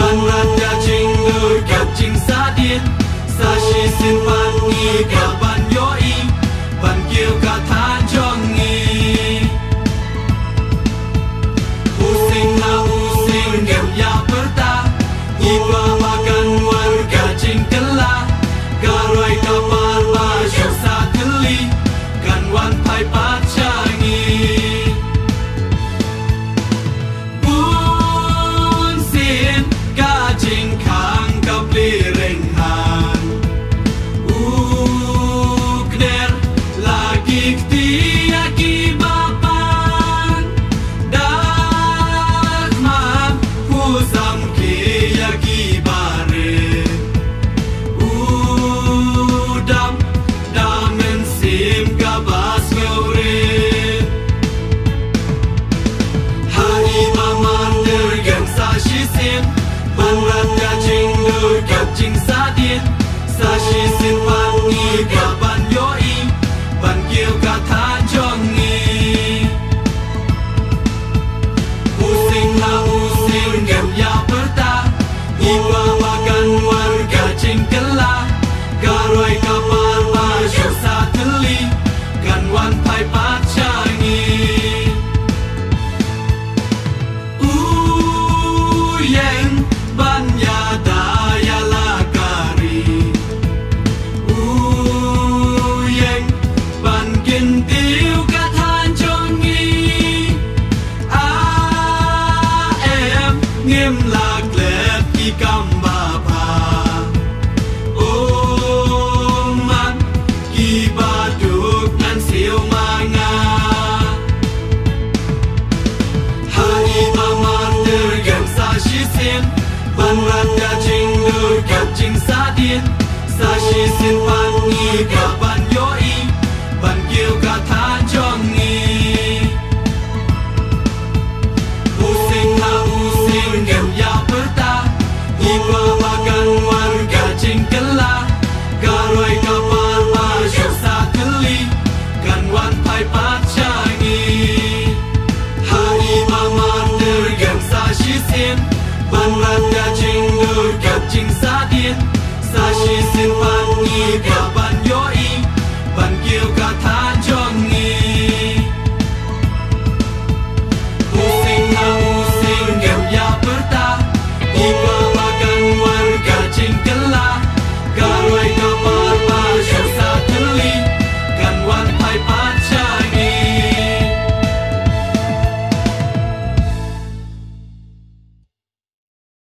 ban raja jing nur gap jing sadin sa shi sin ban ni ga ban yo i ban kiêu ka than jong ni using na using gap ya perta iba makan warga jing kala garoi ka par ba shu sa kali kan wan pai pa changi bun sin ka jing khang ka ple reng han ukner lagi ktia ki bapan dak mam kusam ki ya ki bare udam damen sim ka bas ngore hari maman dergan sa shi sim ban raja jing nur gap jing sadin sa shi sin ban ni ka ban yo i ban kiêu ka than jong ni using na using gap ya perta iba makan warga jing kala garoi ka par ba shu sa teli kan wan pai pa changi yen ban ya daya lakari yen ban kin tiu ka than jong ni em nghiêm lạc lep ki kam ba pa man ki ba duk nan siêu manga hari maman dergan sa shi sin ban raja jing nur gap jing sadin sa shi sin ban ni ka ban yo i ban kiêu ka than jong ni using na using gap ya perta iba makan warga jing kala garoi ka par ba shu sa kali kan wan pai pa changi hari maman dergan sa shi sin ban raja jing nur gap jing sadin sa shi sin ban ni ka ban yo i ban kiêu ka than